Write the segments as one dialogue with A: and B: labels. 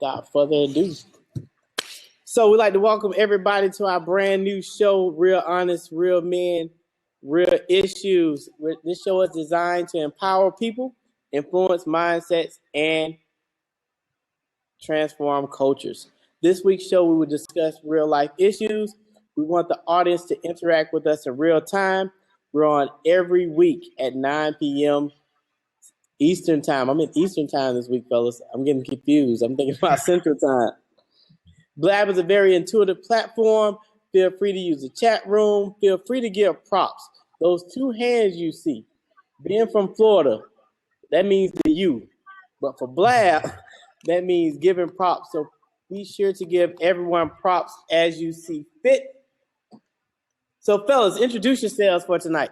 A: without further ado. So we'd like to welcome everybody to our brand new show, Real Honest, Real Men, Real Issues. This show is designed to empower people, influence mindsets, and transform cultures. This week's show, we will discuss real life issues. We want the audience to interact with us in real time. We're on every week at 9 p.m. Eastern time. I'm in Eastern time this week, fellas. I'm getting confused. I'm thinking about Central time. Blab is a very intuitive platform. Feel free to use the chat room. Feel free to give props. Those two hands you see, being from Florida, that means the you. But for Blab, that means giving props. So be sure to give everyone props as you see fit. So, fellas, introduce yourselves for tonight.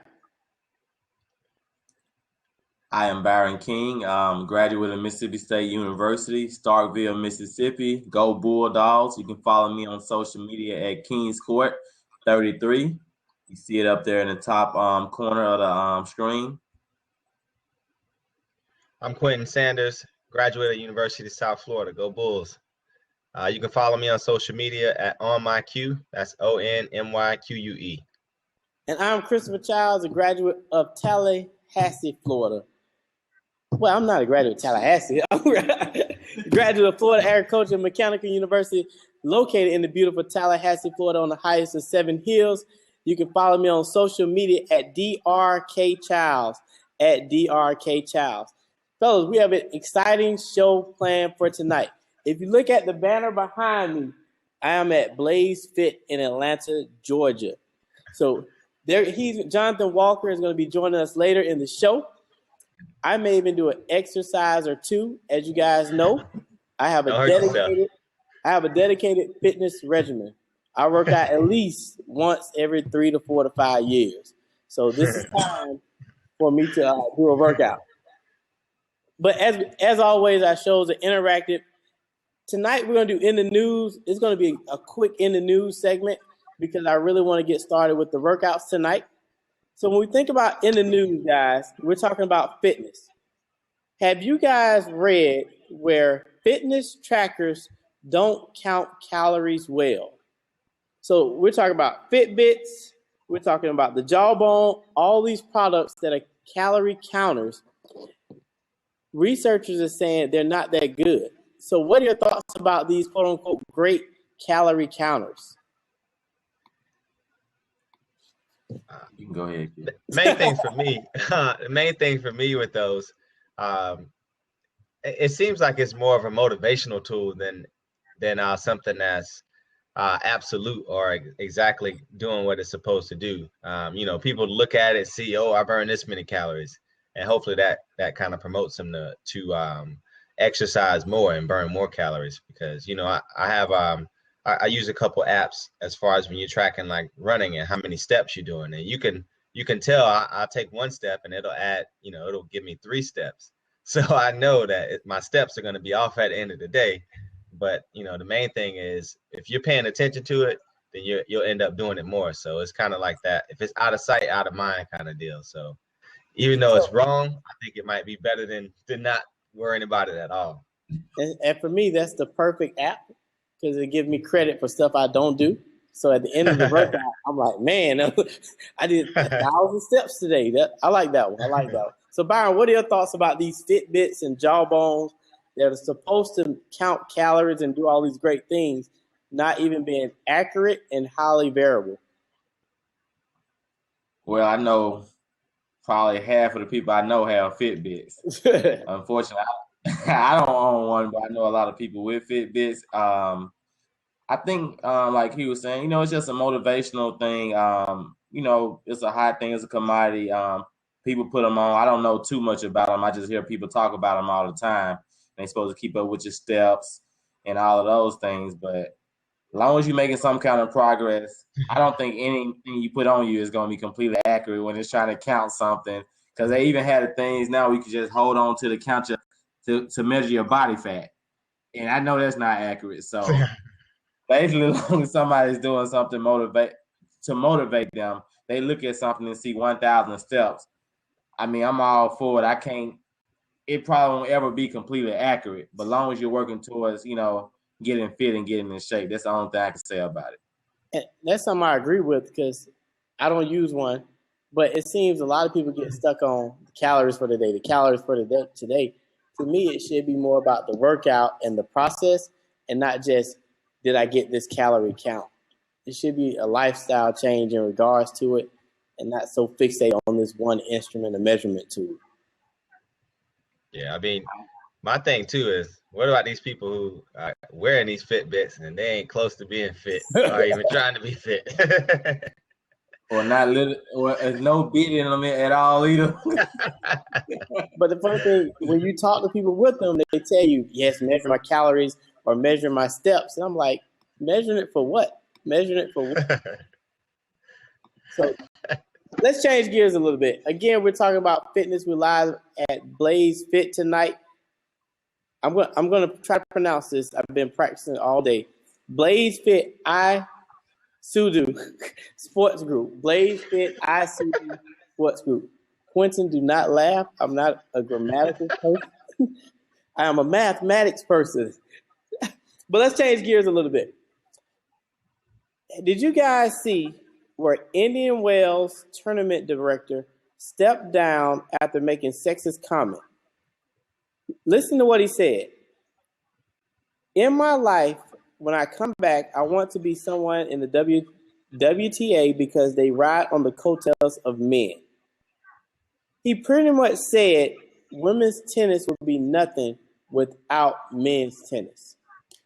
B: I am Byron King, graduate of Mississippi State University, Starkville, Mississippi. Go Bulldogs. You can follow me on social media at Kings Court 33. You see it up there in the top corner of the screen.
C: I'm Quentin Sanders, graduate of University of South Florida. Go Bulls. You can follow me on social media at OnMyQ. That's OnMyQUE.
A: And I'm Christopher Childs, a graduate of Tallahassee, Florida. Well, I'm not a graduate of Tallahassee. I'm a graduate of Florida Agricultural and Mechanical University, located in the beautiful Tallahassee, Florida, on the highest of 7 hills. You can follow me on social media at DRKChilds, at DRKChilds. Fellas, we have an exciting show planned for tonight. If you look at the banner behind me, I am at Blaze Fit in Atlanta, Georgia. So Jonathan Walker is going to be joining us later in the show. I may even do an exercise or two. As you guys know, I have a dedicated fitness regimen. I work out at least once every 3 to 4 to 5 years. So this is time for me to do a workout. But as always, our shows are interactive. Tonight we're going to do In the News. It's going to be a quick In the News segment because I really want to get started with the workouts tonight. So when we think about In the News, guys, we're talking about fitness. Have you guys read where fitness trackers don't count calories well? So we're talking about Fitbits. We're talking about the Jawbone, all these products that are calorie counters. Researchers are saying they're not that good. So what are your thoughts about these quote-unquote great calorie counters?
B: You can go ahead.
C: The main thing for me with those, it seems like it's more of a motivational tool than something that's absolute or exactly doing what it's supposed to do. People look at it, see, oh, I burned this many calories, and hopefully that kind of promotes them to exercise more and burn more calories. Because I use a couple apps as far as when you're tracking like running and how many steps you're doing, and you can tell I'll take one step and it'll add, it'll give me 3 steps. So I know that my steps are going to be off at the end of the day. But the main thing is if you're paying attention to it, then you'll end up doing it more. So it's kind of like that. If it's out of sight, out of mind kind of deal. So even though it's wrong, I think it might be better than not worrying about it at all.
A: And for me, that's the perfect app, because it gives me credit for stuff I don't do. So at the end of the workout, I'm like, man, I did 1,000 steps today. I like that one. So Byron, what are your thoughts about these Fitbits and Jawbones that are supposed to count calories and do all these great things, not even being accurate and highly variable?
B: Well, I know probably half of the people I know have Fitbits. Unfortunately, I don't own one, but I know a lot of people with Fitbits. I think, like he was saying, it's just a motivational thing. It's a hot thing. It's a commodity. People put them on. I don't know too much about them. I just hear people talk about them all the time. They're supposed to keep up with your steps and all of those things. But as long as you're making some kind of progress, I don't think anything you put on you is going to be completely accurate when it's trying to count something. Because they even had things now we can just hold on to the counter to measure your body fat. And I know that's not accurate. So basically, as long as somebody's doing something to motivate them, they look at something and see 1,000 steps. I mean, I'm all for it. I can't it probably won't ever be completely accurate. But as long as you're working towards, getting fit and getting in shape, that's the only thing I can say about it.
A: And that's something I agree with because I don't use one, but it seems a lot of people get stuck on the calories for the day, today. To me, it should be more about the workout and the process and not just, did I get this calorie count? It should be a lifestyle change in regards to it and not so fixated on this one instrument or measurement tool.
C: Yeah, I mean, my thing too is, what about these people who are wearing these Fitbits and they ain't close to being fit or even trying to be fit?
B: Or not little, or there's no beating in them at all either.
A: But the funny thing, when you talk to people with them, they tell you, yes, measure my calories or measure my steps. And I'm like, measuring it for what? Measuring it for what? So let's change gears a little bit. Again, we're talking about fitness. We're live at Blaze Fit tonight. I'm gonna try to pronounce this. I've been practicing all day. Blaze Fit ISUDU Sports Group. Blaze Fit ISUDU Sports Group. Quentin, do not laugh. I'm not a grammatical person. I am a mathematics person. But let's change gears a little bit. Did you guys see where Indian Wells tournament director stepped down after making sexist comment? Listen to what he said. In my life, when I come back, I want to be someone in the WTA because they ride on the coattails of men. He pretty much said women's tennis would be nothing without men's tennis.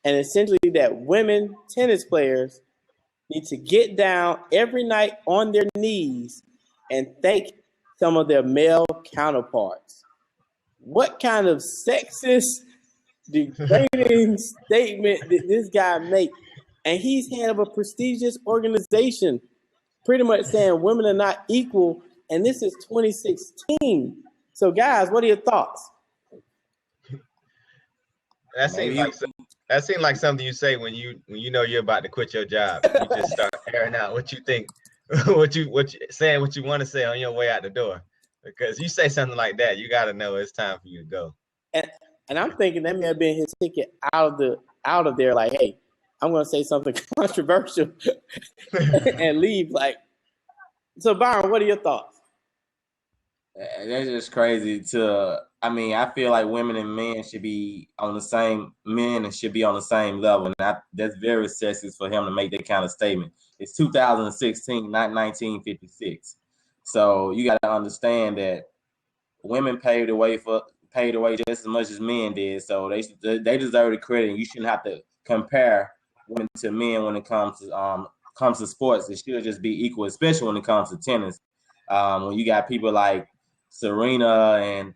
A: And essentially that women tennis players need to get down every night on their knees and thank some of their male counterparts. What kind of sexist, degrading statement did this guy make? And he's head of a prestigious organization, pretty much saying women are not equal. And this is 2016. So, guys, what are your thoughts?
C: That seems like something you say when you know you're about to quit your job. You just start airing out what you think, what you saying what you want to say on your way out the door. Because you say something like that, you got to know it's time for you to go.
A: And I'm thinking that may have been his ticket out of there. Like, hey, I'm going to say something controversial and leave. Like, so Byron, what are your thoughts?
B: That's just crazy. I feel like women and men should be on the same. Men should be on the same level, and that's very sexist for him to make that kind of statement. It's 2016, not 1956. So you got to understand that women paved the way just as much as men did. So they deserve the credit. And you shouldn't have to compare women to men when it comes to sports. It should just be equal, especially when it comes to tennis. When you got people like Serena, and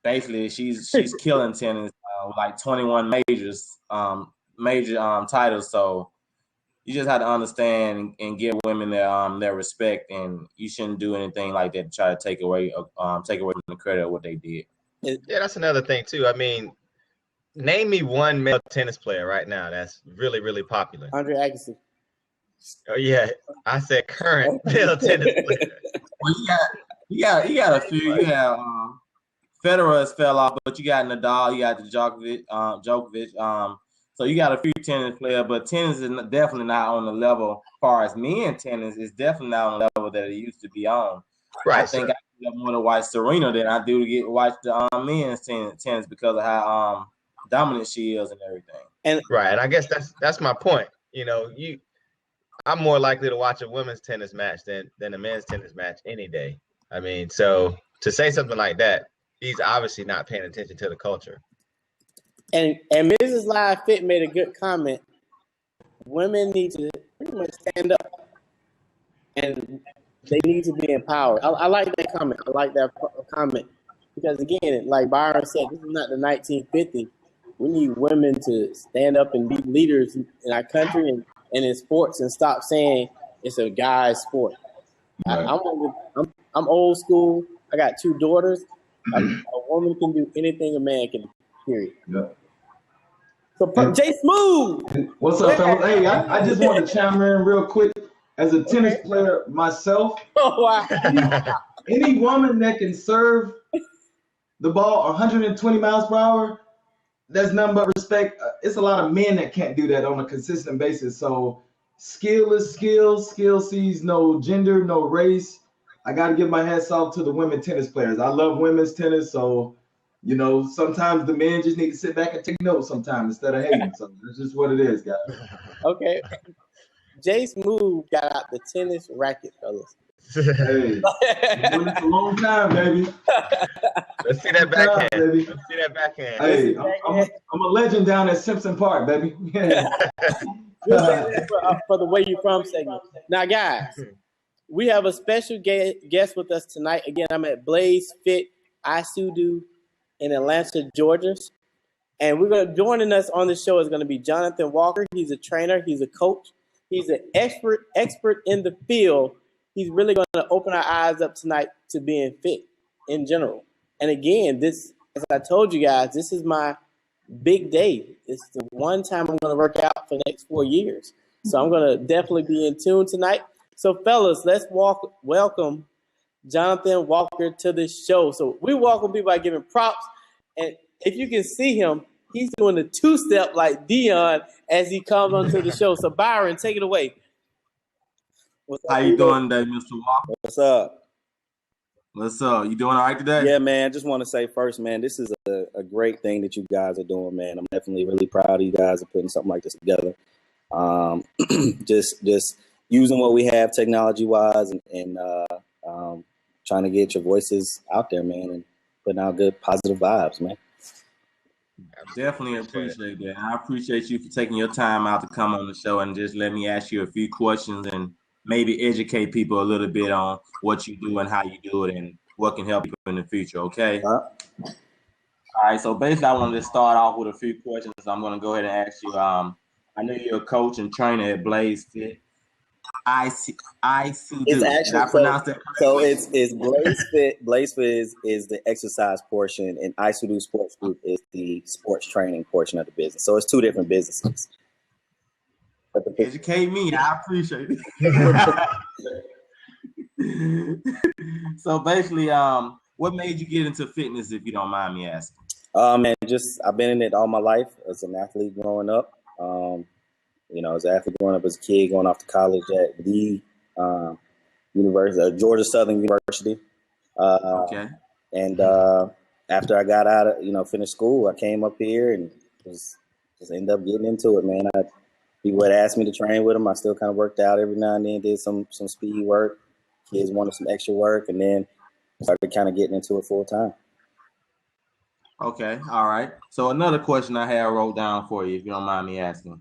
B: basically she's killing tennis with like 21 major titles. So you just have to understand and give women their respect, and you shouldn't do anything like that to try to take away from the credit of what they did.
C: Yeah, that's another thing too. I mean, name me one male tennis player right now that's really, really popular.
A: Andre Agassi.
C: Oh yeah, I said current male tennis player.
B: Well, you got a few. You have Federer has fell off, but you got Nadal, you got the Djokovic. So you got a few tennis players, but tennis is definitely not on the level. As far as men tennis, is definitely not on the level that it used to be on.
C: Right.
B: I think I more to watch Serena than I do to watch the men's tennis because of how dominant she is and everything.
C: And I guess that's my point. You know, I'm more likely to watch a women's tennis match than a men's tennis match any day. I mean, so to say something like that, he's obviously not paying attention to the culture. And
A: Mrs. Live Fit made a good comment. Women need to pretty much stand up, and they need to be empowered. I like that comment. I like that comment because, again, like Byron said, this is not the 1950s. We need women to stand up and be leaders in our country and in sports, and stop saying it's a guy's sport. Right. I'm old school. I got 2 daughters. A woman can do anything a man can. Period. Yeah. So Jay Smooth.
D: What's up, fellas? Hey, I just want to chime in real quick. As a tennis player myself,
A: oh, wow.
D: any woman that can serve the ball 120 miles per hour, that's nothing but respect. It's a lot of men that can't do that on a consistent basis. So skill is skill. Skill sees no gender, no race. I got to give my hats off to the women tennis players. I love women's tennis. So, you know, sometimes the men just need to sit back and take notes sometimes instead of hating. So that's just what it is, guys.
A: Okay. Jay Smooth got out the tennis racket, fellas.
D: Hey, doing this a long time, baby.
C: Let's see that backhand. Baby. Let's see that backhand.
D: Hey, I'm a legend down at Simpson Park, baby. Yeah.
A: For the Where You From segment. Now, guys, we have a special guest with us tonight. Again, I'm at Blaze Fit ISUDU in Atlanta, Georgia. And joining us on the show is going to be Jonathan Walker. He's a trainer. He's a coach. He's an expert in the field. He's really going to open our eyes up tonight to being fit in general. And again, this, as I told you guys, this is my big day. It's the one time I'm going to work out for the next 4 years. So I'm going to definitely be in tune tonight. So fellas, let's welcome Jonathan Walker to the show. So we welcome people by giving props. And if you can see him, he's doing the two-step like Dion as he comes onto the show. So Byron, take it away.
B: How you doing today, Mr. Walker?
E: What's up?
B: What's up? You doing all right today?
E: Yeah, man. Just want to say first, man, this is a great thing that you guys are doing, man. I'm definitely really proud of you guys of putting something like this together. Just using what we have technology-wise and trying to get your voices out there, man, and putting out good, positive vibes, man.
B: I definitely appreciate that. I appreciate you for taking your time out to come on the show and just let me ask you a few questions and maybe educate people a little bit on what you do and how you do it and what can help you in the future, okay? All right, so basically I wanted to start off with a few questions. I'm going to go ahead and ask you, I know you're a coach and trainer at Blaze Fit. ISUDU.
E: It's actually,
B: Did I pronounce that correctly?
E: So it's Blaze Fit. Blaze Fit is the exercise portion, and ISUDU Sports Group is the sports training portion of the business. So it's two different businesses. But
B: educate me. I appreciate it. So basically, what made you get into fitness, if you don't mind me asking?
E: Man, I've been in it all my life as an athlete growing up. As an athlete growing up as a kid, going off to college at the University, Georgia Southern University.
B: Okay.
E: And after I got out of, finished school, I came up here and just ended up getting into it, man. People had asked me to train with them. I still kind of worked out every now and then, did some speed work. Kids wanted some extra work, and then started kind of getting into it full time.
B: Okay, all right. So another question I had wrote down for you, if you don't mind me asking.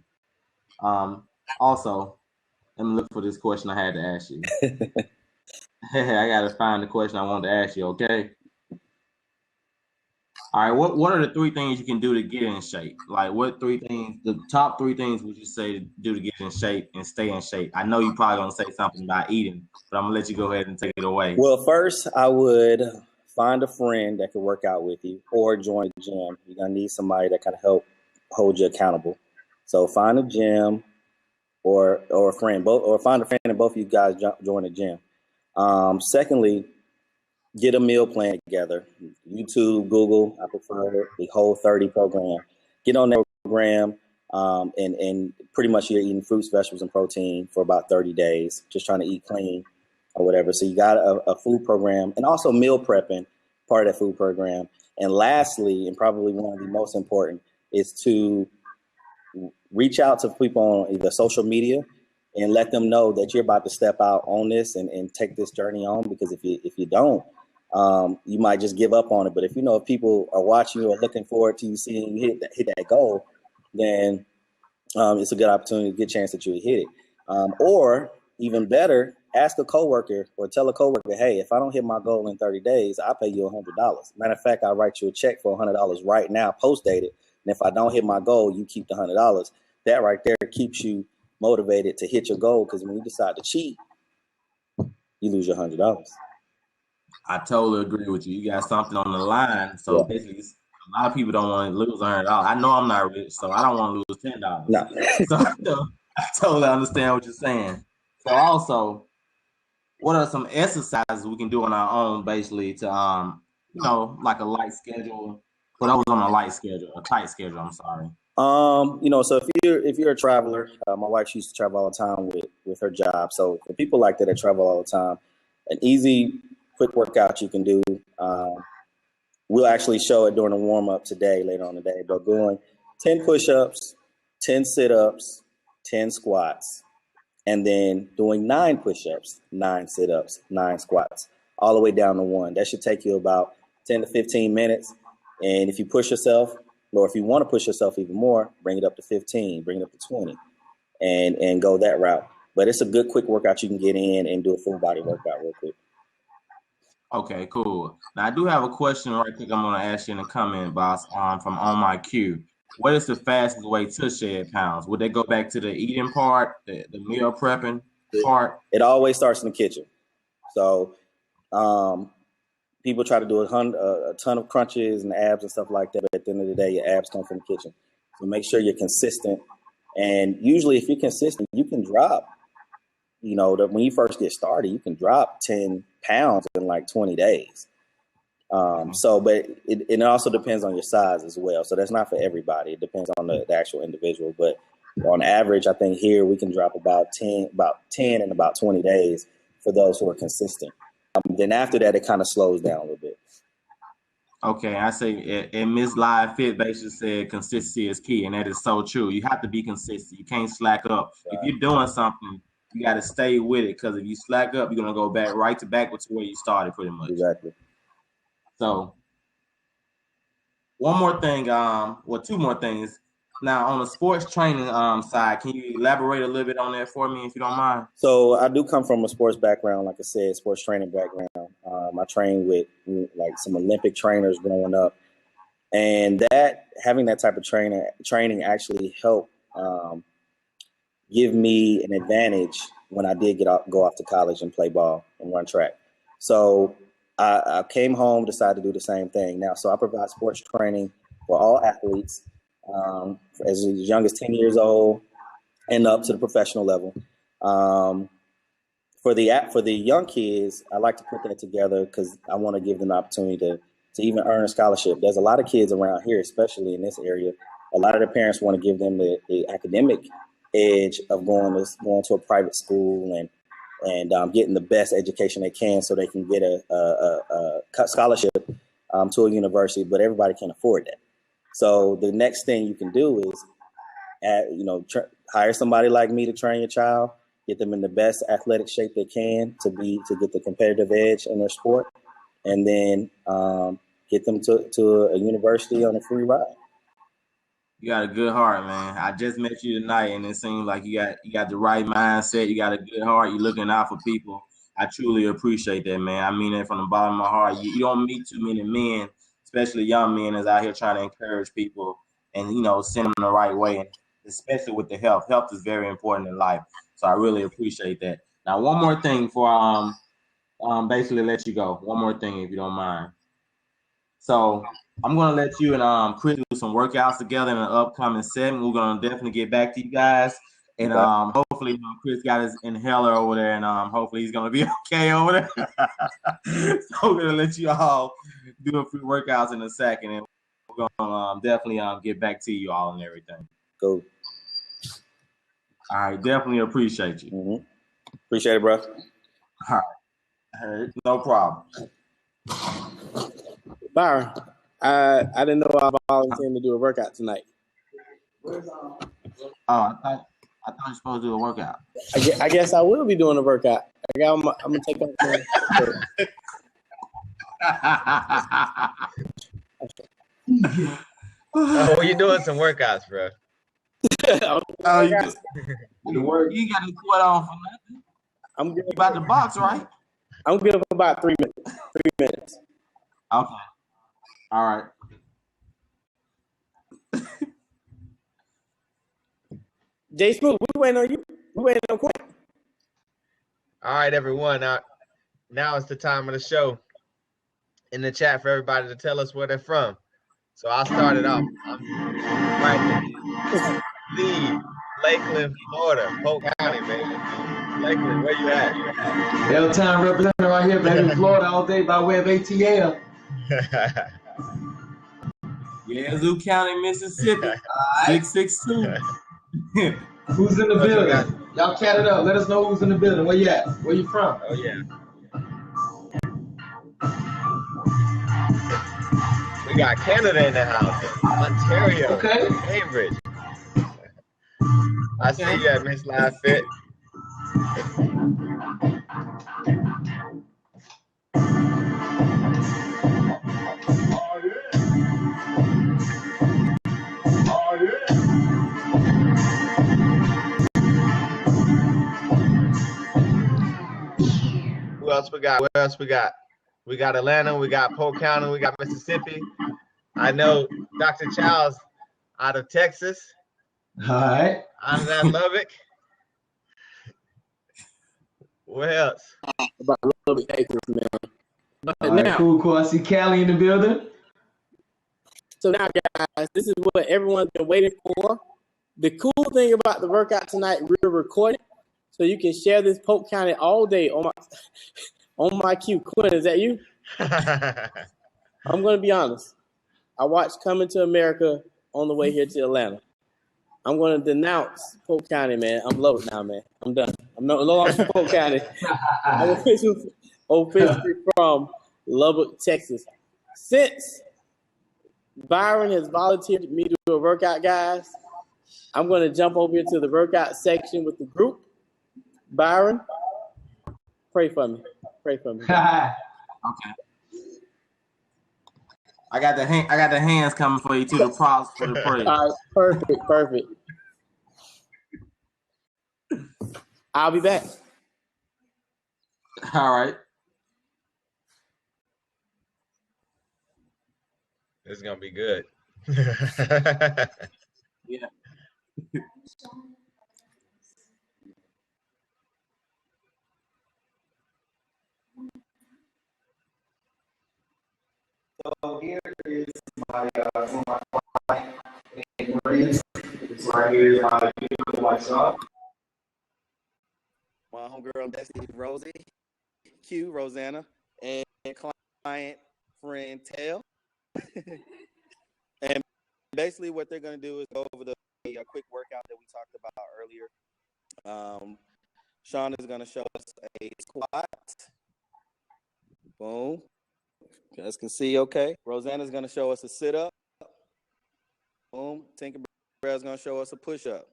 B: Also, let me look for this question I had to ask you. I got to find the question I wanted to ask you, okay? All right, what are the three things you can do to get in shape? Like what three things, the top three things would you say to do to get in shape and stay in shape? I know you're probably going to say something about eating, but I'm going to let you go ahead and take it away.
E: Well, first, I would find a friend that could work out with you or join the gym. You're going to need somebody that can help hold you accountable. So find a gym or a friend, or find a friend and both of you guys join the gym. Secondly, get a meal plan together. YouTube, Google, I prefer the Whole 30 program. Get on that program, and pretty much you're eating fruits, vegetables, and protein for about 30 days, just trying to eat clean or whatever. So you got a food program, and also meal prepping, part of that food program. And lastly, and probably one of the most important, is to reach out to people on either social media and let them know that you're about to step out on this and take this journey on. Because if you don't, you might just give up on it. But if people are watching you or looking forward to you seeing you hit that goal, then it's a good opportunity, a good chance that you would hit it. Or even better, ask a coworker or tell a coworker, hey, if I don't hit my goal in 30 days, I'll pay you $100. Matter of fact, I'll write you a check for $100 right now, post dated. And if I don't hit my goal, you keep the $100. That right there keeps you motivated to hit your goal, because when you decide to cheat, you lose your $100.
B: I totally agree with you. You got something on the line. So basically, a lot of people don't want to lose $100. I know I'm not rich, so I don't want to lose $10.
E: No.
B: So I totally understand what you're saying. So also, what are some exercises we can do on our own, basically, to like a light schedule? Well, that was on a light schedule, a tight schedule. I'm sorry.
E: So if you're a traveler, my wife used to travel all the time with her job. So for people like that travel all the time, an easy, quick workout you can do. We'll actually show it during the warm up today, later on today. But going 10 push-ups, 10 sit-ups, 10 squats, and then doing 9 push-ups, 9 sit-ups, 9 squats, all the way down to 1. That should take you about 10 to 15 minutes. And if you push yourself, or if you want to push yourself even more, bring it up to 15, bring it up to 20, and go that route. But it's a good, quick workout you can get in and do a full body workout real quick.
B: Okay, cool. Now, I do have a question right quick I'm going to ask you in the comment box from On My Q. What is the fastest way to shed pounds? Would they go back to the eating part, the meal prepping part?
E: It always starts in the kitchen. So people try to do a ton of crunches and abs and stuff like that. But at the end of the day, your abs come from the kitchen. So make sure you're consistent. And usually if you're consistent, you can drop, when you first get started, you can drop 10 pounds in like 20 days. But it also depends on your size as well. So that's not for everybody. It depends on the actual individual. But on average, I think here we can drop about 10 in about 20 days for those who are consistent. Then after that, it kind of slows down a little bit.
B: Okay, I say, and Miss Live Fit basically said consistency is key, and that is so true. You have to be consistent. You can't slack up. Right. If you're doing something, you got to stay with it, because if you slack up, you're going to go back to where you started pretty much.
E: Exactly.
B: So one more thing, two more things. Now, on the sports training side, can you elaborate a little bit on that for me, if you don't mind?
E: So I do come from a sports background, like I said, sports training background. I trained with like some Olympic trainers growing up, and having that type of training actually helped give me an advantage when I did go off to college and play ball and run track. So I came home, decided to do the same thing. Now, so I provide sports training for all athletes, as young as 10 years old and up to the professional level. For the young kids, I like to put that together because I want to give them the opportunity to even earn a scholarship. There's a lot of kids around here, especially in this area. A lot of the parents want to give them the academic edge of going to a private school and getting the best education they can so they can get a scholarship to a university, but everybody can't afford that. So the next thing you can do is, hire somebody like me to train your child, get them in the best athletic shape they can to get the competitive edge in their sport, and then get them to a university on a free ride.
B: You got a good heart, man. I just met you tonight, and it seems like you got the right mindset. You got a good heart. You're looking out for people. I truly appreciate that, man. I mean it from the bottom of my heart. You don't meet too many men, especially young men, that's out here trying to encourage people and, send them the right way, and especially with the health. Health is very important in life. So I really appreciate that. Now, one more thing before basically let you go. One more thing, if you don't mind. So I'm going to let you and Chris do some workouts together in an upcoming segment. We're going to definitely get back to you guys. And hopefully Chris got his inhaler over there, and hopefully he's going to be okay over there. So we're going to let you all do a few workouts in a second, and we're going to definitely get back to you all and everything.
E: Cool.
B: All right, definitely appreciate you.
E: Mm-hmm. Appreciate it, bro.
B: All right, no problem.
A: Byron, I didn't know I volunteered to do a workout tonight.
B: Oh, I thought you were supposed to do a workout.
A: I guess I will be doing a workout. I'm gonna take up.
C: Oh, you're doing some workouts, bro.
B: You got to quit on for nothing.
A: I'm good.
B: You about to box, right?
A: I'm good for about 3 minutes. 3 minutes.
B: Okay. All right.
A: Jay Smooth, we waiting on you. We waiting on Quinn.
C: All right, everyone. Now it's the time of the show. In the chat for everybody to tell us where they're from. So I'll start it off. I'm right in Lakeland, Florida, Polk County, baby. Lakeland, where you at?
D: L-Town representative right here, baby. Florida all day by way of ATL.
B: Yazoo County, Mississippi. 662.
D: Who's in the building? Y'all chat it up. Let us know who's in the building. Where you at? Where you from?
C: Oh yeah. We got Canada in the house. Ontario.
D: Okay.
C: Cambridge. I see you at Miss Live Fit. Who else we got? What else we got? We got Atlanta, we got Polk County, we got Mississippi. I know Dr. Childs out of Texas.
D: All right.
C: Out of that Lubbock. What else?
A: About a little bit acres, man. But
D: All right,
A: now,
D: cool. I see Callie in the building.
A: so now, guys, this is what everyone's been waiting for. The cool thing about the workout tonight, we're recording, so you can share this Polk County all day on my cue. Quinn, is that you? I'm going to be honest. I watched Coming to America on the way here to Atlanta. I'm going to denounce Polk County, man. I'm Lubbock now, man. I'm done. I'm no longer from Polk County. I'm officially from Lubbock, Texas. Since Byron has volunteered me to do a workout, guys, I'm going to jump over into the workout section with the group. Byron, pray for me. Pray for me.
B: Okay. I got the hands coming for you too. The props for the prayer.
A: All right, perfect. I'll be back.
B: All right.
C: This is gonna be good.
B: Yeah.
F: So here is my client inquiries. This right here is my white shop.
E: My homegirl, Bessie Rosie, Q, Rosanna, and client friend Tail. And basically what they're going to do is go over a quick workout that we talked about earlier. Sean is going to show us a squat. Boom. You guys can see okay. Rosanna's going to show us a sit-up. Boom. Tinkerbell is going to show us a push-up.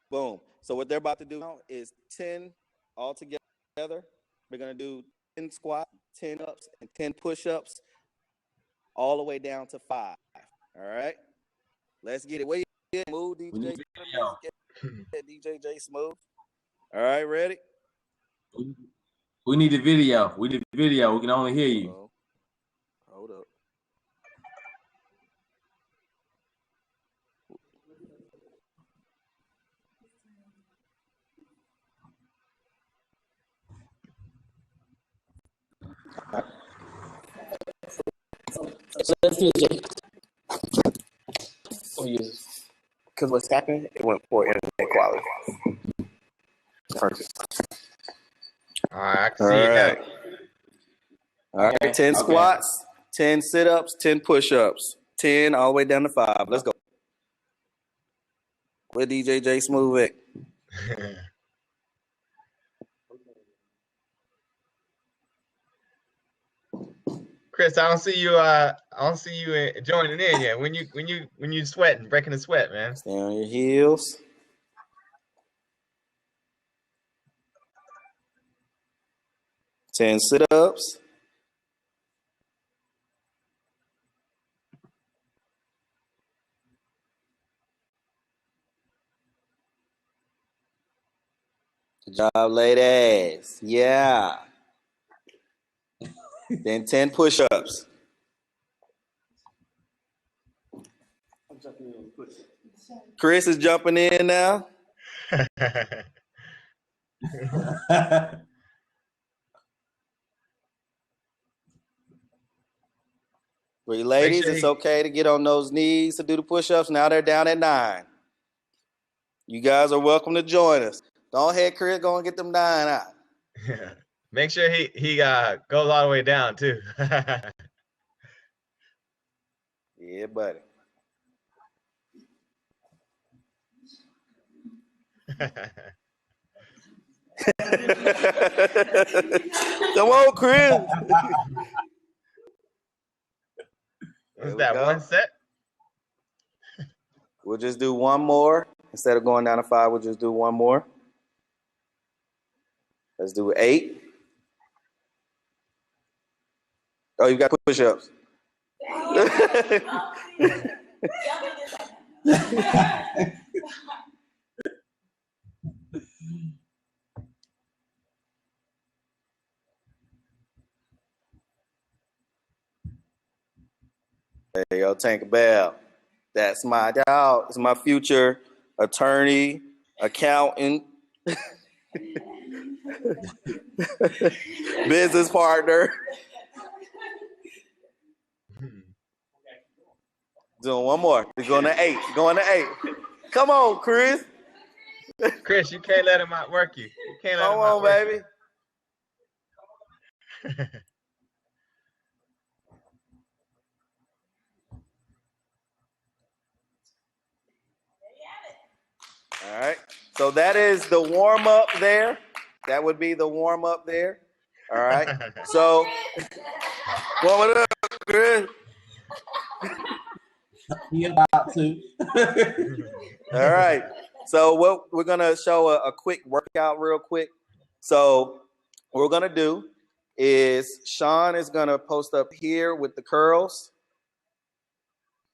E: Boom. So what they're about to do now is 10 all together. We're going to do 10 squats, 10 ups, and 10 push-ups all the way down to 5. All right? Let's get it. Where you at? Move, DJ. DJ J Smooth. All right, ready?
B: We need the video. We need the video. We can only hear you.
E: Hold up.
A: Let's do it, because what's happened, it went for internet quality. Perfect.
C: All right, I can see it now.
E: All right, 10 squats, 10 sit-ups, 10 push-ups, 10 all the way down to 5. Let's go. Where DJ J Smooth at?
C: Chris, I don't see you joining in yet. When you sweating, breaking the sweat, man.
E: Stay on your heels. Ten sit-ups. Good job, ladies. Yeah. Then 10 push-ups. Chris is jumping in now. For you ladies, it's okay to get on those knees to do the push-ups. Now they're down at 9. You guys are welcome to join us. Go ahead, Chris. Go and get them 9 out.
C: Make sure he goes all the way down too.
E: Yeah, buddy. Come on, Chris.
C: Was that one set?
E: We'll just do one more. Instead of going down to 5, we'll just do one more. Let's do 8. Oh, you got push-ups. There you go, Tinkerbell. That's my dog. It's my future attorney, accountant, business partner. Doing one more. We're going to 8. Going to 8. Come on, Chris.
C: Chris, you can't let him outwork you. You can't let
E: Come
C: him
E: on,
C: outwork
E: baby. All right. So that is the warm up there. That would be the warm up there. All right. So warm it up, Chris.
A: He about to.
E: All right. So what we're gonna show a quick workout real quick. So what we're gonna do is Sean is gonna post up here with the curls.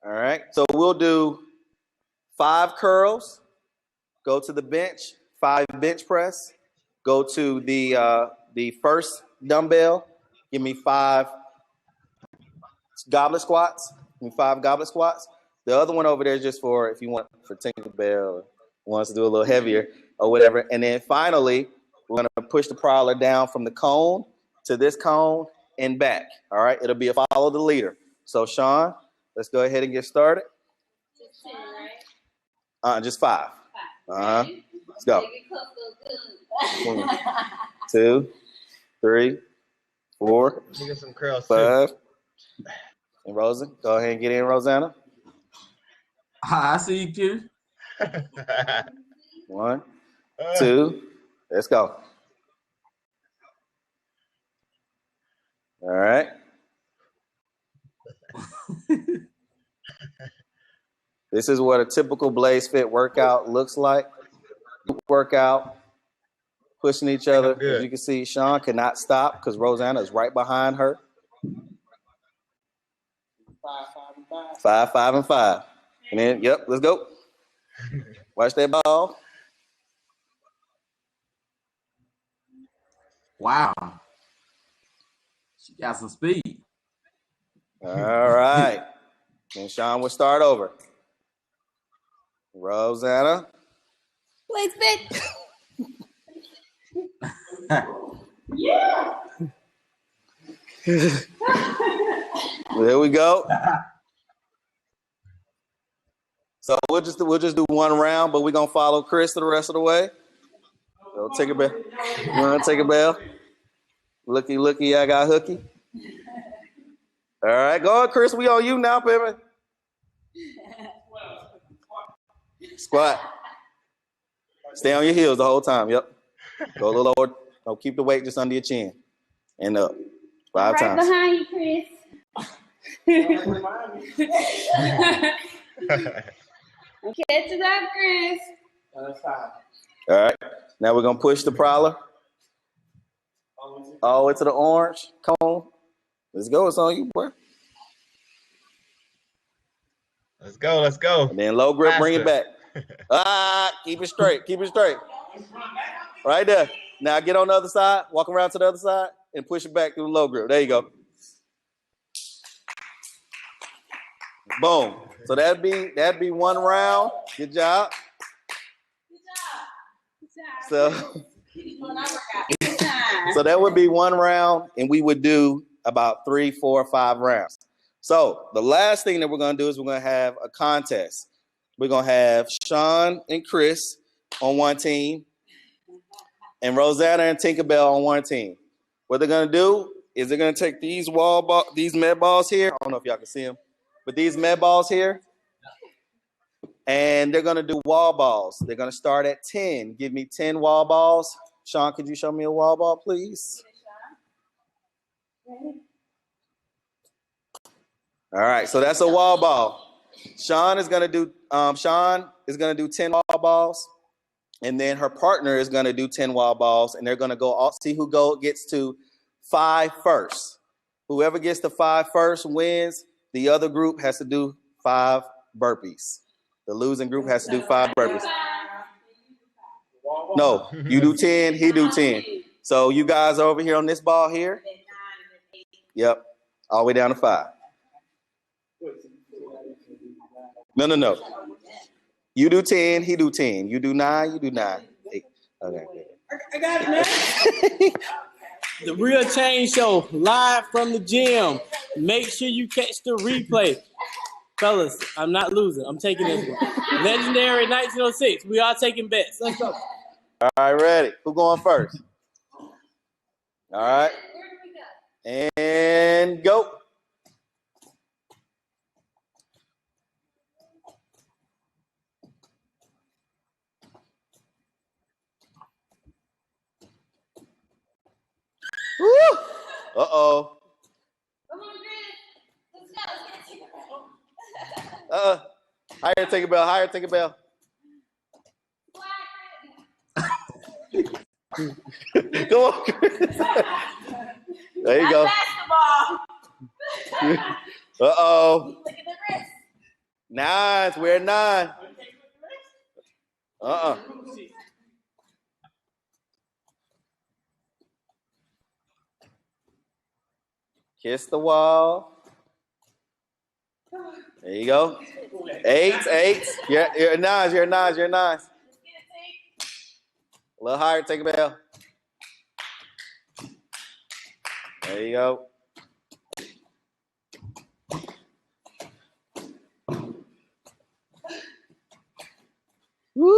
E: All right. So we'll do 5 curls. Go to the bench, 5 bench press. Go to the first dumbbell. Give me 5 goblet squats. Give me 5 goblet squats. The other one over there is just for if you want for Tinkerbell or wants to do a little heavier or whatever. And then finally, we're gonna push the prowler down from the cone to this cone and back. All right, it'll be a follow the leader. So Sean, let's go ahead and get started. Just 5. Let's go. 1, 2, 3, 4,
C: Get some curls
E: 5. And Rosa, go ahead and get in, Rosanna.
A: I see you, Q.
E: 1, 2, let's go. All right. This is what a typical Blaze Fit workout looks like. Workout, pushing each other. As you can see, Sean cannot stop because Rosanna is right behind her. 5, 5, and 5. And then, yep, let's go. Watch that ball.
A: Wow. She got some speed.
E: All right. And Sean will start over. Rosanna.
G: Blaze Fit.
E: Yeah. There we go. So we'll just do one round, but we're gonna follow Chris the rest of the way. So take a bell. You wanna take a bell? Looky, I got hooky. All right, go on, Chris. We on you now, baby. Squat. Stay on your heels the whole time. Yep. Go a little lower. No, keep the weight just under your chin. And up. 5
G: right
E: times.
G: behind you, Chris. Catch it up, Chris.
E: All right. Now we're gonna push the prowler all the way to the orange cone. Let's go. It's on you, boy.
C: Let's go.
E: And then low grip,
C: Faster.
E: bring it back. Keep it straight. Right there. Now get on the other side. Walk around to the other side and push it back through the low grip. There you go. Boom. So that'd be one round. Good job. So that would be one round, and we would do about 3, 4, 5 rounds. So the last thing that we're going to do is we're going to have a contest. We're going to have Sean and Chris on one team and Rosanna and Tinkerbell on one team. What they're going to do is they're going to take these med balls here. I don't know if y'all can see them. with these med balls here. And they're going to do wall balls. They're going to start at 10. Give me 10 wall balls. Sean, could you show me a wall ball, please? All right, so that's a wall ball. Sean is going to do 10 wall balls, and then her partner is going to do 10 wall balls, and they're going to go see who gets to 5 first. Whoever gets to 5 first wins. The other group has to do 5 burpees. The losing group has to do 5 burpees. No, you do 10, he do 10. So you guys are over here on this ball here. Yep, all the way down to 5. No. You do 10, he do 10. You do 9, you do 9. 8. Okay.
A: I got it, man. The Real Change Show, live from the gym. Make sure you catch the replay. Fellas, I'm not losing. I'm taking this one. Legendary 1906. We are taking bets. Let's go.
E: All right, ready. Who going first? All right. And go. Woo! Uh-oh.
G: Come on, Chris. Let's go.
E: Higher, take a bell. Higher, take a bell. Go on, Chris. There you go.
G: Basketball.
E: Uh-oh.
G: Look at the wrist.
E: 9. We're at 9. Kiss the wall. There you go. 8. You're 9s. You're 9s. You're 9s. A little higher. Take a bell. There you go. Woo!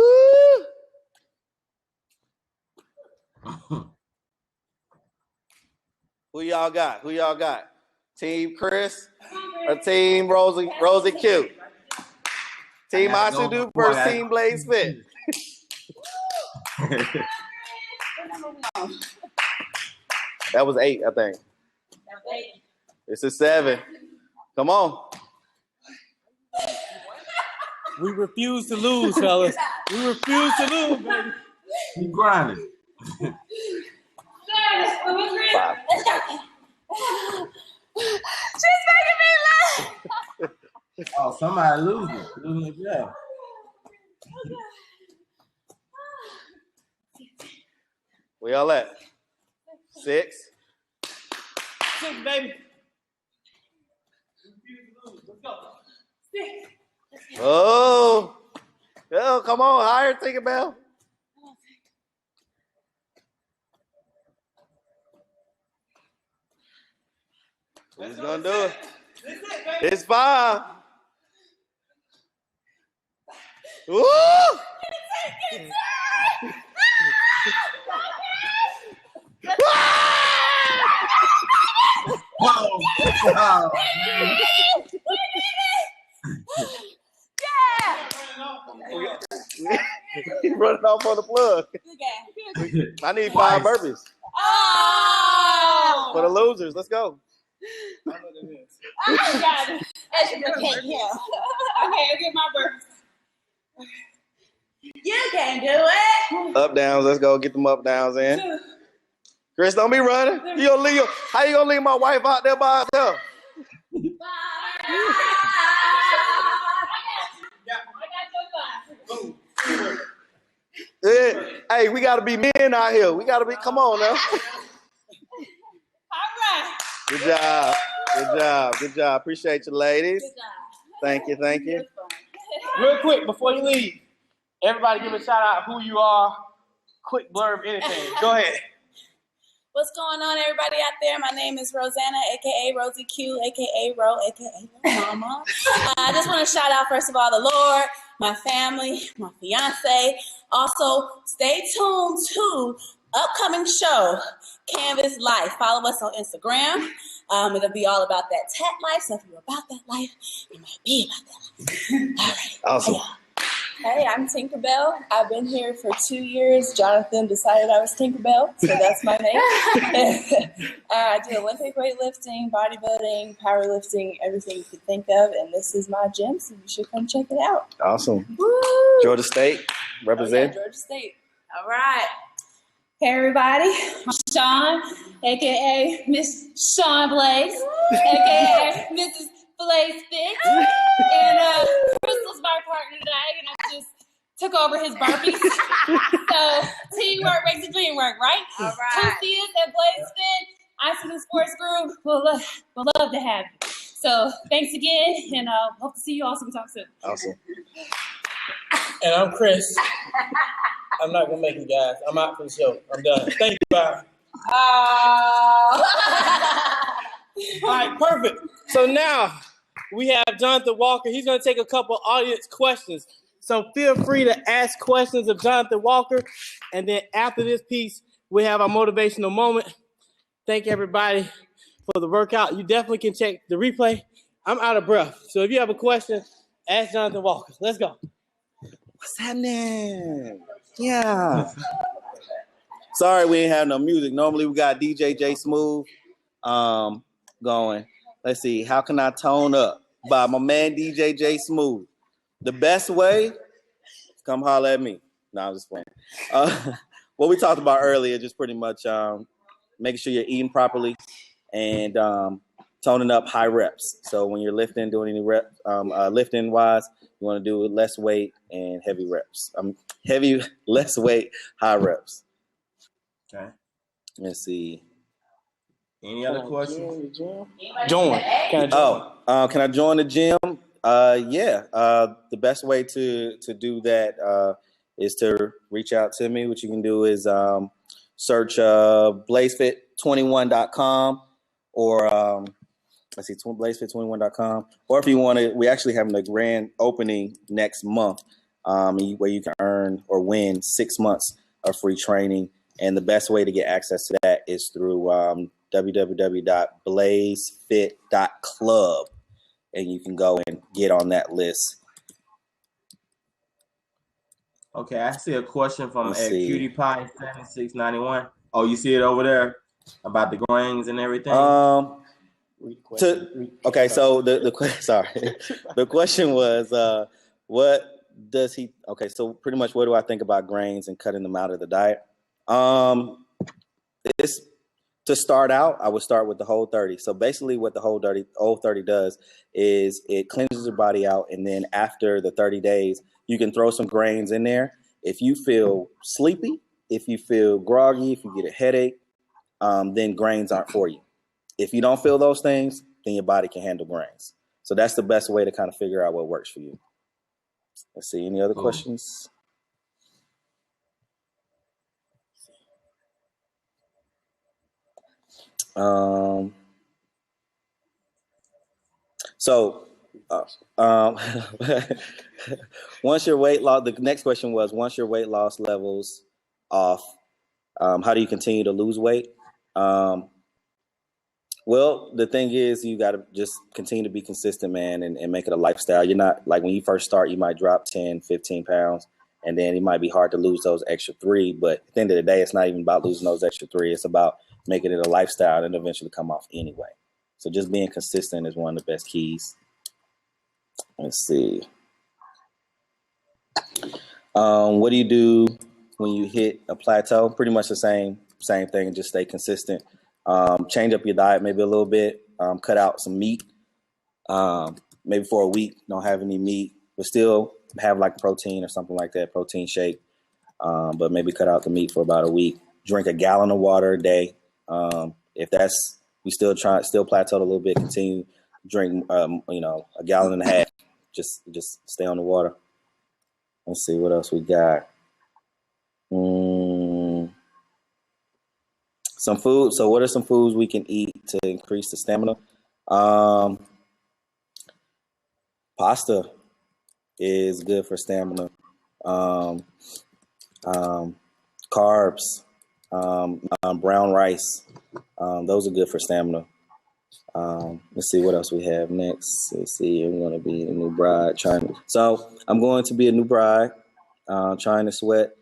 E: Who y'all got? Team Chris or Team Rosie Q? Team ISUDU versus Team Blaze Fit. That was 8, I think. This is 7. Come on.
A: We refuse to lose, fellas. We refuse to lose, baby.
B: Keep grinding.
E: 5.
G: She's making me laugh.
B: Oh, somebody losing. Losing the job.
E: Where y'all at? 6.
A: 6, baby. Let's go. 6.
E: Oh, come on, higher, take a bell. Who's gonna do it? It's 5. Woo!
B: Whoa!
E: He's running off on the plug. I need 5 burpees.
G: Oh!
E: For the losers. Let's go.
G: I got it. As you can, yeah. Okay, I'll get my burst. You can do it.
E: Up downs. Let's go get them up downs in. Chris, don't be running. How you gonna leave my wife out there by herself? Hey, we gotta be men out here. We gotta be. Come on now.
G: All right.
E: Good job. Appreciate you, ladies. Thank you.
A: Real quick, before you leave, everybody give a shout out who you are. Quick blurb, anything. Go ahead.
G: What's going on, everybody out there? My name is Rosanna, a.k.a. Rosie Q, a.k.a. Ro, a.k.a. Mama. I just want to shout out, first of all, the Lord, my family, my fiance. Also, stay tuned to upcoming show, Canvas Life. Follow us on Instagram. It'll be all about that tat life. So if you're about that life, it might be about that life. All right.
E: Awesome.
G: Hey, I'm Tinkerbell. I've been here for 2 years. Jonathan decided I was Tinkerbell, so that's my name. I do Olympic weightlifting, bodybuilding, powerlifting, everything you could think of, and this is my gym, so you should come check it out.
E: Awesome.
G: Woo!
E: Georgia State, represent.
G: Oh, yeah, Georgia State. All right. Hey, everybody. I'm Sean, a.k.a. Miss Sean Blaze, a.k.a. Mrs. Blaze Fit. And Crystal's my partner today, and I just took over his burpees. So teamwork makes the dream work, right? All right. Come see us at Blaze Fit, ISUDU Sports Group. We'll love to have you. So thanks again, and hope to see you all sometime soon.
E: Awesome.
A: And I'm Chris. I'm not gonna make it, guys. I'm out for the show. I'm done. Thank you, bye. All right, perfect. So now we have Jonathan Walker. He's gonna take a couple audience questions. So feel free to ask questions of Jonathan Walker. And then after this piece, we have our motivational moment. Thank everybody for the workout. You definitely can check the replay. I'm out of breath. So if you have a question, ask Jonathan Walker. Let's go.
E: What's happening? Yeah. Sorry we ain't have no music. Normally we got DJ J Smooth going. Let's see. How can I tone up? By my man DJ J Smooth. The best way, come holler at me. No, I'm just playing. What we talked about earlier, just pretty much making sure you're eating properly and toning up high reps. So when you're lifting, doing any rep, lifting wise, you want to do less weight and heavy reps. Less weight, high reps.
B: Okay.
E: Let's see.
B: Any other questions?
A: Join. Can I join?
E: Can I join the gym? Yeah. The best way to do that is to reach out to me. What you can do is search blazefit21.com or let's see, blazefit21.com. Or if you want to, we actually having a grand opening next month where you can earn or win 6 months of free training. And the best way to get access to that is through www.blazefit.club. And you can go and get on that list.
B: Okay, I see a question from CutiePie7691. Oh, you see it over there about the grains and everything?
E: So the question was, what does he? Okay, so pretty much, what do I think about grains and cutting them out of the diet? It's to start out, I would start with the Whole 30. So basically, what the Whole 30 does is it cleanses your body out, and then after the 30 days, you can throw some grains in there. If you feel sleepy, if you feel groggy, if you get a headache, then grains aren't for you. If you don't feel those things, then your body can handle grains. So that's the best way to kind of figure out what works for you. Let's see. Any other questions? Once your weight loss, the next question was, once your weight loss levels off, how do you continue to lose weight? Well, the thing is, you got to just continue to be consistent, man, and make it a lifestyle. You're not like when you first start, you might drop 10, 15 pounds, and then it might be hard to lose those extra 3. But at the end of the day, it's not even about losing those extra 3. It's about making it a lifestyle and eventually come off anyway. So just being consistent is one of the best keys. Let's see. What do you do when you hit a plateau? Pretty much the same thing. Just stay consistent. Change up your diet maybe a little bit. Cut out some meat. Maybe for a week, don't have any meat, but still have like protein or something like that, protein shake. But maybe cut out the meat for about a week. Drink a gallon of water a day. If that's you still plateaued a little bit, continue drink a gallon and a half. Just stay on the water. Let's see what else we got. Some food. So what are some foods we can eat to increase the stamina? Pasta is good for stamina. Carbs, brown rice. Those are good for stamina. Let's see what else we have next. Let's see. I'm going to be a new bride. So I'm going to be a new bride. Trying to sweat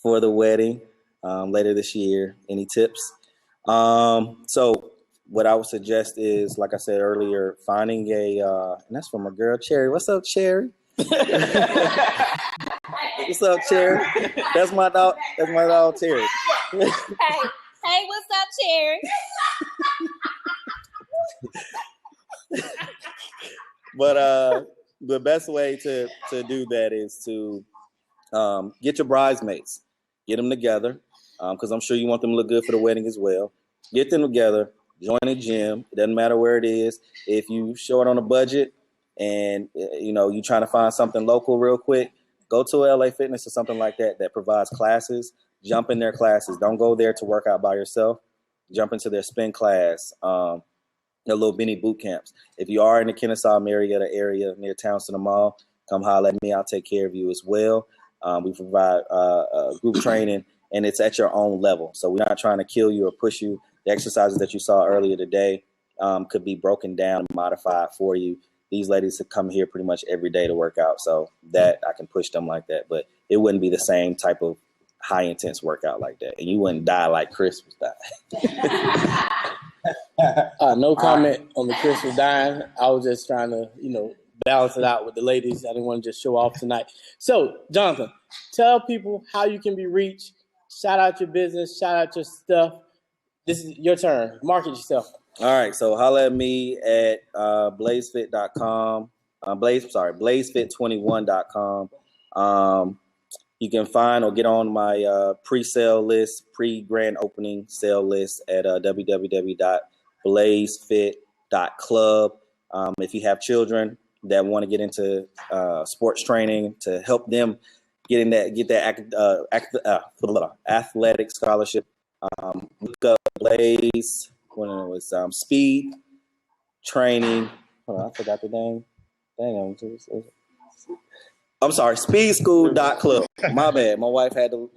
E: for the wedding later this year. Any tips? So what I would suggest is, like I said earlier, finding and that's from my girl Cherry. What's up, Cherry? What's up, Cherry? That's my dog. That's my dog, Cherry.
G: Hey, what's up, Cherry?
E: But the best way to do that is to get your bridesmaids, get them together, because I'm sure you want them to look good for the wedding as well. Get them together, join a gym. It doesn't matter where it is. If you short on a budget and you're trying to find something local real quick, go to LA Fitness or something like that provides classes. Jump in their classes. Don't go there to work out by yourself. Jump into their spin class. The little mini boot camps. If you are in the Kennesaw, Marietta area near Townsend Mall, come holler at me. I'll take care of you as well. We provide group training, and it's at your own level. So we're not trying to kill you or push you. The exercises that you saw earlier today could be broken down and modified for you. These ladies have come here pretty much every day to work out, so that I can push them like that. But it wouldn't be the same type of high intense workout like that, and you wouldn't die like Chris was dying.
A: No comment on the Chris was dying. I was just trying to, balance it out with the ladies. I didn't want to just show off tonight. So, Jonathan, tell people how you can be reached. Shout out your business. Shout out your stuff. This is your turn. Market yourself.
E: All right. So, holla at me at blazefit.com. blazefit21.com. You can find or get on my pre-sale list, pre-grand opening sale list at www.blazefit.club. If you have children that want to get into sports training to help them get that athletic scholarship, look up Blaze when it was speed training. Hold on, I forgot the name. Dang, I'm sorry, speedschool.club. My bad. My wife had to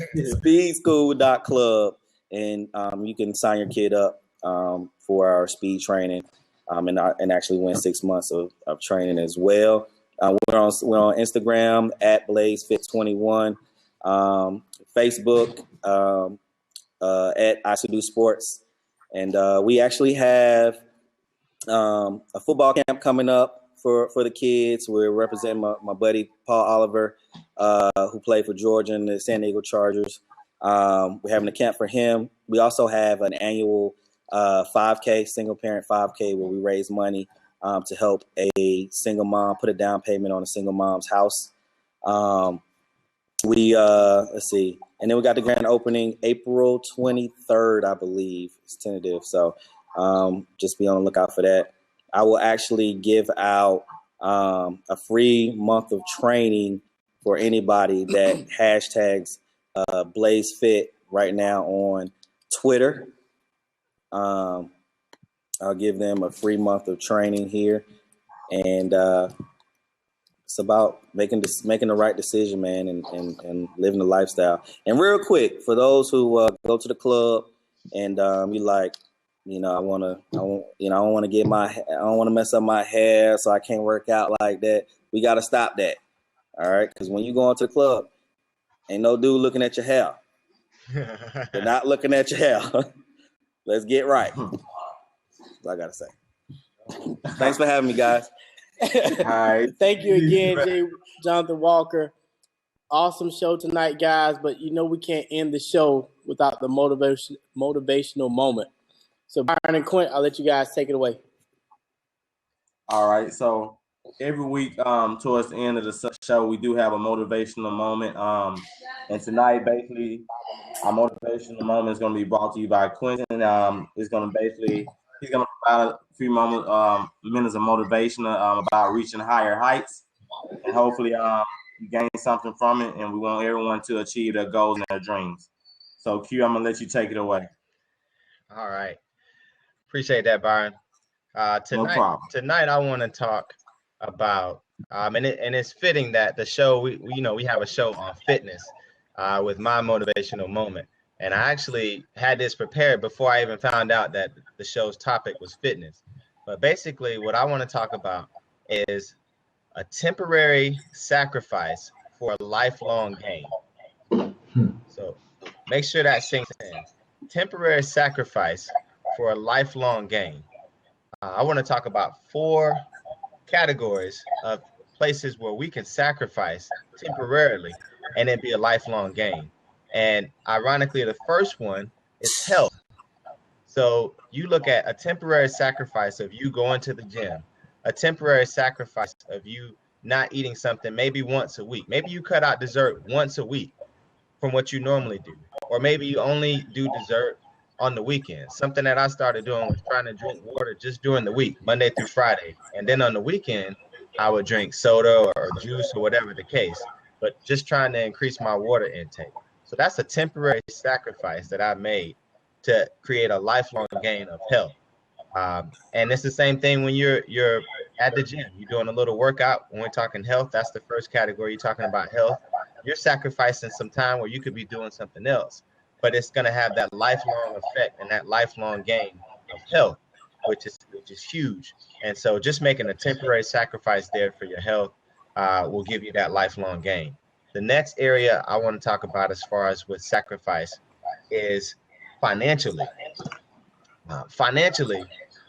E: speedschool.club, and you can sign your kid up for our speed training and actually win 6 months of training as well. We're on Instagram at BlazeFit21, Facebook at ISUDU Sports, and we actually have a football camp coming up for the kids. We're representing my buddy Paul Oliver, who played for Georgia and the San Diego Chargers. We're having a camp for him. We also have an annual 5K, single parent 5K, where we raise money to help a single mom put a down payment on a single mom's house. Let's see. And then we got the grand opening April 23rd, I believe. It's tentative. So just be on the lookout for that. I will actually give out a free month of training for anybody that hashtags BlazeFit right now on Twitter. I'll give them a free month of training here, and it's about making the right decision, man, and living the lifestyle. And real quick, for those who go to the club and you like, I don't want to mess up my hair, so I can't work out like that. We got to stop that. All right. Because when you go into the club, ain't no dude looking at your hair. They're not looking at your hair. Let's get right. That's all I got to say. Thanks for having me, guys.
A: All right. Thank you again, Jonathan Walker. Awesome show tonight, guys. But we can't end the show without the motivational moment. So, Byron and Quint, I'll let you guys take it away.
B: All right. So every week towards the end of the show, we do have a motivational moment. And tonight, basically, our motivational moment is going to be brought to you by Quentin. He's going to provide a few minutes of motivation about reaching higher heights. And hopefully you gain something from it. And we want everyone to achieve their goals and their dreams. So, Q, I'm going to let you take it away.
C: All right. Appreciate that, Byron.
B: No problem.
C: Tonight I want to talk about, and it's fitting that the show, we have a show on fitness with my motivational moment. And I actually had this prepared before I even found out that the show's topic was fitness. But basically, what I want to talk about is a temporary sacrifice for a lifelong gain. So make sure that sinks in. Temporary sacrifice for a lifelong gain. I want to talk about 4 categories of places where we can sacrifice temporarily and it be a lifelong gain. And ironically, the first one is health. So you look at a temporary sacrifice of you going to the gym, a temporary sacrifice of you not eating something maybe once a week. Maybe you cut out dessert once a week from what you normally do. Or maybe you only do dessert on the weekend. Something that I started doing was trying to drink water just during the week, Monday through Friday. And then on the weekend, I would drink soda or juice or whatever the case, but just trying to increase my water intake. So that's a temporary sacrifice that I made to create a lifelong gain of health. And it's the same thing when you're at the gym, you're doing a little workout. When we're talking health, that's the first category. You're talking about health. You're sacrificing some time where you could be doing something else, but it's going to have that lifelong effect and that lifelong gain of health, which is huge. And so just making a temporary sacrifice there for your health will give you that lifelong gain. The next area I want to talk about as far as with sacrifice is financially. Financially,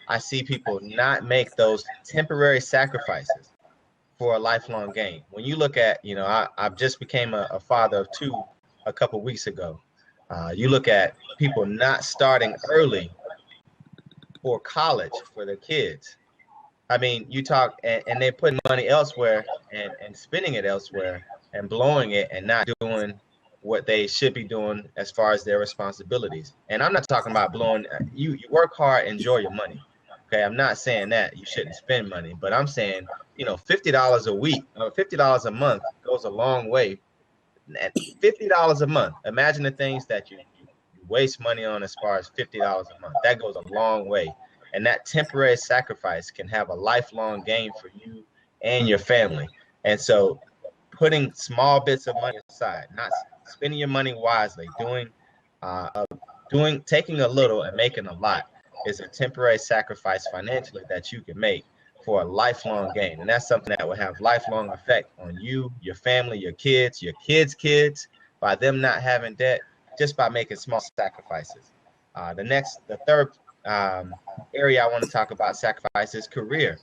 C: I see people not make those temporary sacrifices for a lifelong gain. When you look at, I've just became a father of 2 a couple weeks ago. You look at people not starting early for college for their kids. I mean, you talk and they're putting money elsewhere and spending it elsewhere and blowing it and not doing what they should be doing as far as their responsibilities. And I'm not talking about blowing. You work hard, enjoy your money. Okay, I'm not saying that you shouldn't spend money, but I'm saying, $50 a week or $50 a month goes a long way. At $50 a month, imagine the things that you waste money on as far as $50 a month. That goes a long way. And that temporary sacrifice can have a lifelong gain for you and your family. And so putting small bits of money aside, not spending your money wisely, taking a little and making a lot is a temporary sacrifice financially that you can make for a lifelong gain. And that's something that will have lifelong effect on you, your family, your kids' kids, by them not having debt, just by making small sacrifices. The third area I want to talk about sacrifice is career.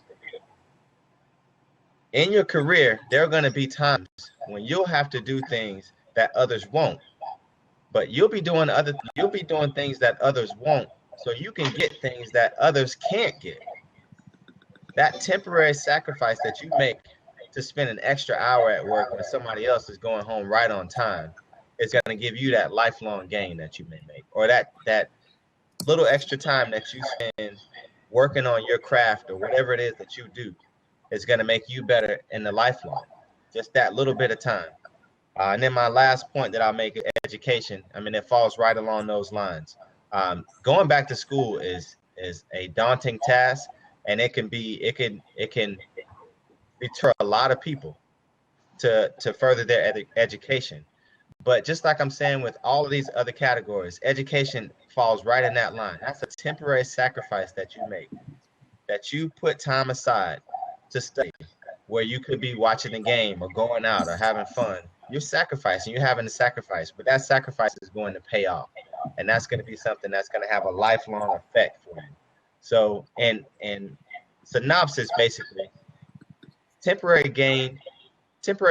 C: In your career, there are going to be times when you'll have to do things that others won't, but you'll be doing things that others won't, so you can get things that others can't get. That temporary sacrifice that you make to spend an extra hour at work when somebody else is going home right on time is going to give you that lifelong gain that you may make, or that little extra time that you spend working on your craft or whatever it is that you do is going to make you better in the lifelong. Just that little bit of time. And then my last point that I'll make is education. I mean, it falls right along those lines. Going back to school is a daunting task, and it can deter a lot of people to further their education. But just like I'm saying with all of these other categories, education falls right in that line. That's a temporary sacrifice that you make, that you put time aside to study, where you could be watching a game or going out or having fun. You're sacrificing, you're having to sacrifice, but that sacrifice is going to pay off. And that's going to be something that's going to have a lifelong effect for you. So, in synopsis, basically, temporary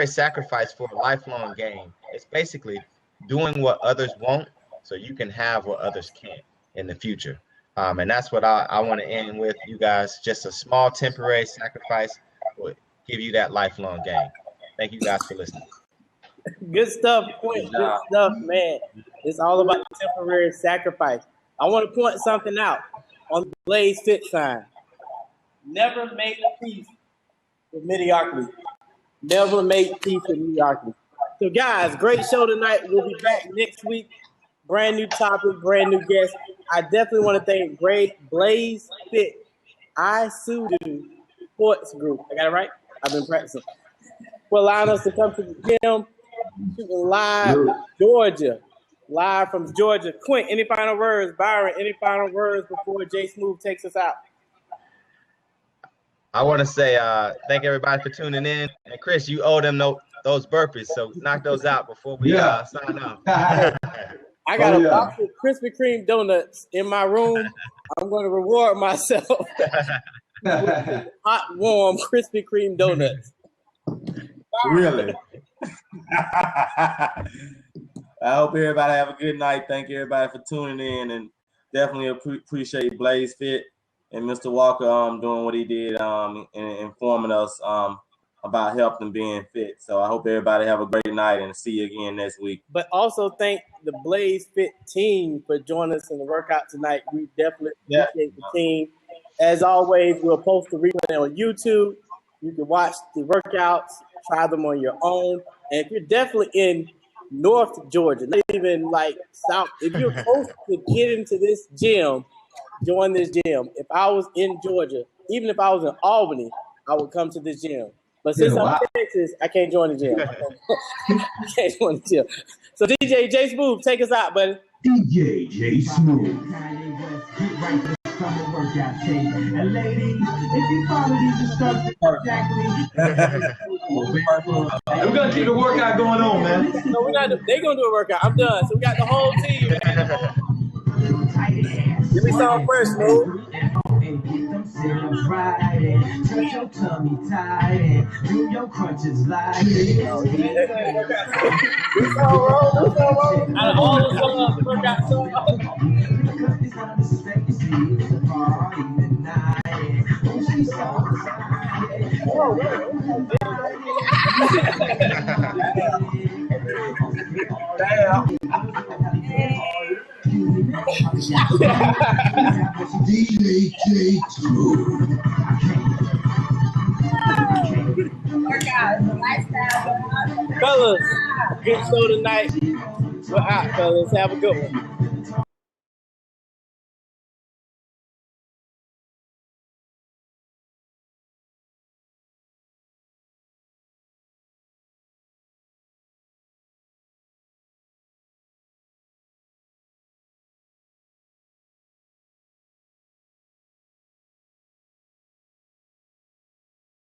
C: sacrifice for a lifelong gain. It's basically doing what others won't so you can have what others can't in the future. And that's what I want to end with, you guys. Just a small temporary sacrifice will give you that lifelong gain. Thank you guys for listening.
A: Good stuff, Quint. Good stuff, man. It's all about temporary sacrifice. I want to point something out on the Blaze Fit sign. Never make peace with mediocrity. Never make peace with mediocrity. So, guys, great show tonight. We'll be back next week. Brand new topic, brand new guest. I definitely want to thank Blaze Fit ISUDU Sports Group. I got it right? I've been practicing. For allowing us to come to the gym, shooting live, Georgia. live from Georgia. Quint, any final words? Byron, any final words before Jay Smooth takes us out?
C: I want to say thank everybody for tuning in. And Chris, you owe them those burpees, so knock those out before we sign off.
A: I got a box of Krispy Kreme donuts in my room. I'm going to reward myself with hot, warm Krispy Kreme donuts.
B: Really? I hope everybody have a good night. Thank everybody for tuning in, and definitely appreciate Blaze Fit and Mr. Walker doing what he did and informing us about health and being fit. So I hope everybody have a great night and see you again next week.
A: But also thank the Blaze Fit team for joining us in the workout tonight. We definitely appreciate the team. As always, we'll post the replay on YouTube. You can watch the workouts, try them on your own. And if you're definitely in North Georgia, not even like South, if you're close to getting to this gym, join this gym. If I was in Georgia, even if I was in Albany, I would come to this gym. But since I'm in Texas, I can't join the gym. I can't join the gym. So DJ J Smooth, take us out, buddy.
F: DJ J Smooth. Get right to the summer workout tape. And ladies, if you follow these instructions exactly,
D: We're gonna keep the workout going on, man.
A: No, they're gonna do a workout. I'm done. So we got the whole team. Give me some fresh, Smooth.
F: and get them serums right and touch your tummy tight and do your crunches like this.
A: Out of all the songs, workout songs.
F: Because it's unexpected, you see, it's a party tonight. And she's so DJ Smooth.
G: Workout is a lifestyle.
A: Fellas, good show tonight. We're out, fellas. Have a good one.